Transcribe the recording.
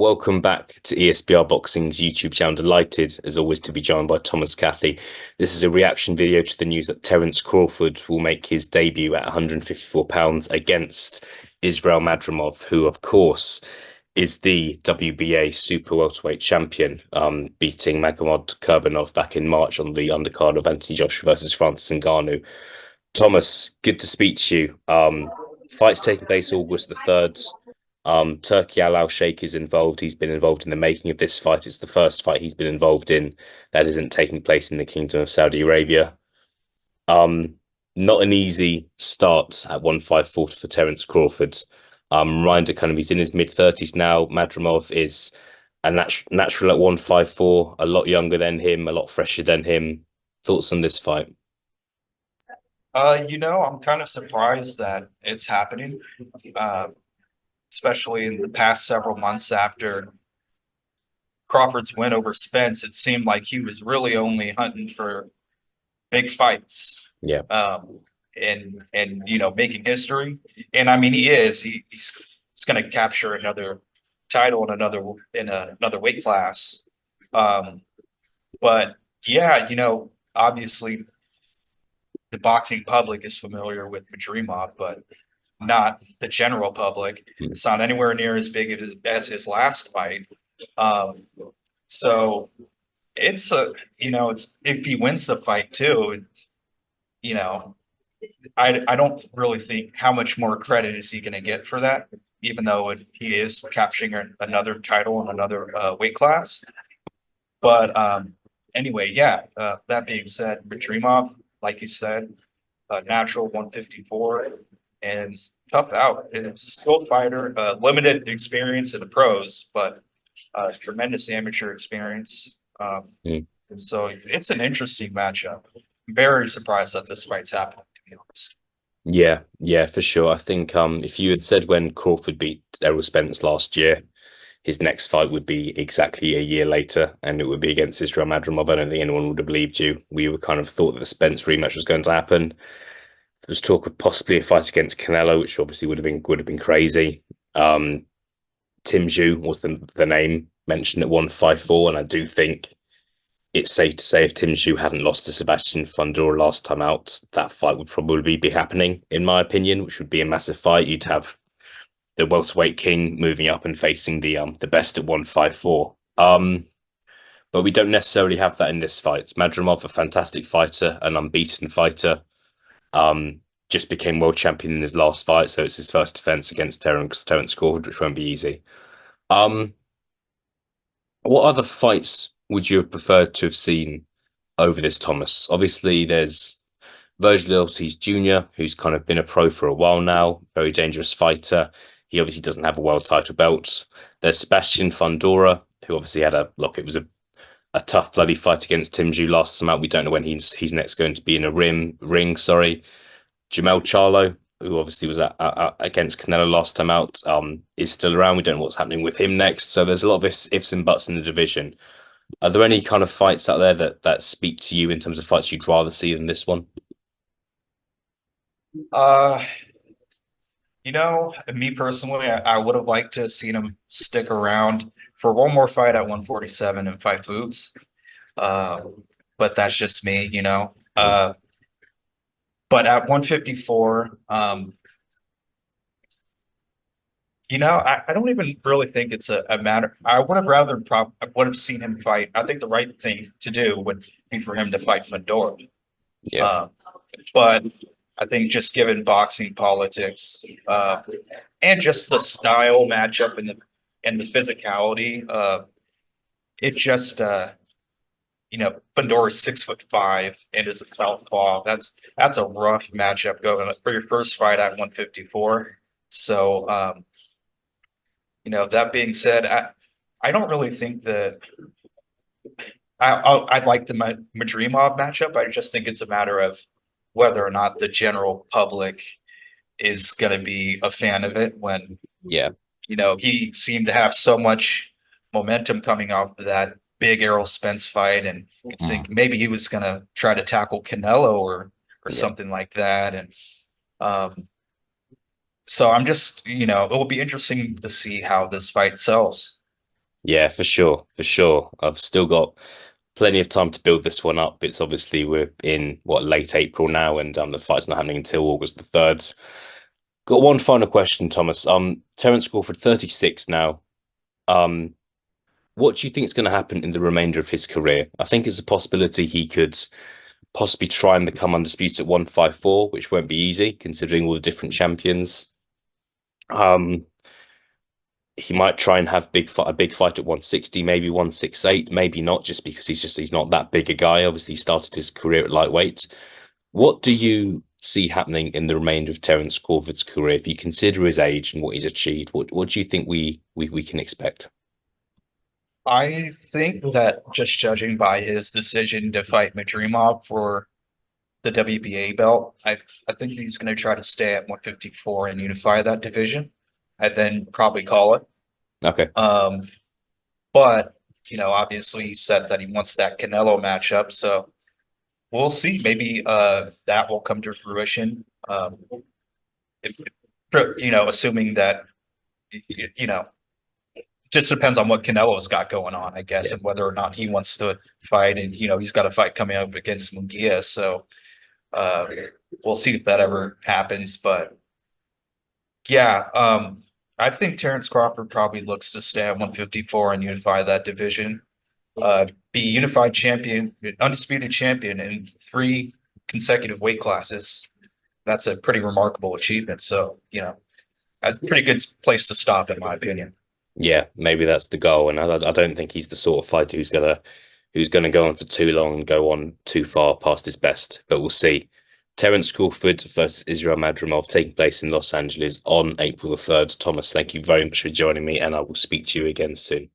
welcome back to ESBR Boxing's YouTube channel. Delighted, as always, to be joined by Thomas Cathy. This is a reaction video to the news that Terence Crawford will make his debut at 154 pounds against Israil Madrimov, who, of course, is the WBA super welterweight champion, beating Magomed Kurbanov back in March on the undercard of Anthony Joshua versus Francis Ngannou. Thomas, good to speak to you. Fight's taking place August the 3rd. Turki Al Sheikh is involved. He's been involved in the making of this fight. It's the first fight he's been involved in that isn't taking place in the Kingdom of Saudi Arabia. Not an easy start at 154 for Terence Crawford. Ryan kind of, he's in his mid-30s now. Madrimov is a natural at 154, a lot younger than him, a lot fresher than him. Thoughts on this fight? I'm kind of surprised that it's happening, especially in the past several months after Crawford's win over Spence. It seemed like he was really only hunting for big fights. Yeah. And making history. And I mean, he is. He's going to capture another title in another weight class. But yeah, obviously the boxing public is familiar with Madrimov, but not the general public. It's not anywhere near as big as his last fight. So it's it's if he wins the fight too, I don't really think how much more credit is he going to get for that, even though he is capturing another title in another weight class. But anyway, yeah. That being said, Madrimov, like you said, natural 154 and tough out. It's a skilled fighter, limited experience in the pros, but tremendous amateur experience. So it's an interesting matchup. I'm very surprised that this fight's happening, to be honest. Yeah, for sure. I think if you had said when Crawford beat Errol Spence last year, his next fight would be exactly a year later, and it would be against Israil Madrimov, I don't think anyone would have believed you. We were kind of thought that the Spence rematch was going to happen. There was talk of possibly a fight against Canelo, which obviously would have been crazy. Tim Zhu was the name mentioned at 154, and I do think it's safe to say if Tim Zhu hadn't lost to Sebastian Fundora last time out, that fight would probably be happening, in my opinion, which would be a massive fight. You'd have the welterweight king moving up and facing the best at 154. But we don't necessarily have that in this fight. Madrimov, a fantastic fighter, an unbeaten fighter, just became world champion in his last fight, so it's his first defense against Terence Crawford, which won't be easy. What other fights would you have preferred to have seen over this, Thomas? Obviously, there's Virgil Ortiz Jr., who's kind of been a pro for a while now, very dangerous fighter. He obviously doesn't have a world title belt. There's Sebastian Fundora, who obviously had it was a tough bloody fight against Tim Zhu last time out. We don't know when he's next going to be in a ring. Jamel Charlo, who obviously was against Canelo last time out, is still around. We don't know what's happening with him next. So there's a lot of ifs and buts in the division. Are there any kind of fights out there that speak to you in terms of fights you'd rather see than this one? Me personally, I would have liked to have seen him stick around for one more fight at 147 and fight Boots. But that's just me, But at 154, I don't even really think it's a matter. I would have seen him fight. I think the right thing to do would be for him to fight Fundora. Yeah. But I think just given boxing politics, and just the style matchup and the physicality, it just Fundora's 6'5" and is a southpaw. That's a rough matchup going for your first fight at 154. So that being said, I don't really think that I like the Madrimov matchup. I just think it's a matter of whether or not the general public is going to be a fan of it when, he seemed to have so much momentum coming off of that big Errol Spence fight. And you'd think maybe he was going to try to tackle Canelo or something like that. And so I'm just, it will be interesting to see how this fight sells. Yeah, for sure, for sure. I've still got plenty of time to build this one up. It's obviously we're in what late April now, and the fight's not happening until August the 3rd. Got one final question, Thomas. Terence Crawford, 36 now. Um, what do you think is going to happen in the remainder of his career? I think it's a possibility he could possibly try and become undisputed at 154, which won't be easy considering all the different champions. Um, he might try and have a big fight at 160, maybe 168, maybe not, just because he's not that big a guy. Obviously, he started his career at lightweight. What do you see happening in the remainder of Terence Crawford's career? If you consider his age and what he's achieved, what do you think we can expect? I think that just judging by his decision to fight Madrimov for the WBA belt, I think he's going to try to stay at 154 and unify that division, and then probably call it. Okay. But obviously he said that he wants that Canelo matchup, so we'll see. Maybe that will come to fruition. If, assuming that you know, just depends on what Canelo's got going on, I guess, Yeah. and whether or not he wants to fight. And he's got a fight coming up against Munguia, so uh, we'll see if that ever happens. But yeah, I think Terence Crawford probably looks to stay at 154 and unify that division. Be unified champion, undisputed champion in 3 consecutive weight classes. That's a pretty remarkable achievement. So, a pretty good place to stop, in my opinion. Yeah, maybe that's the goal. And I don't think he's the sort of fighter who's gonna go on for too long and go on too far past his best. But we'll see. Terence Crawford versus Israil Madrimov taking place in Los Angeles on April the 3rd. Thomas, thank you very much for joining me, and I will speak to you again soon.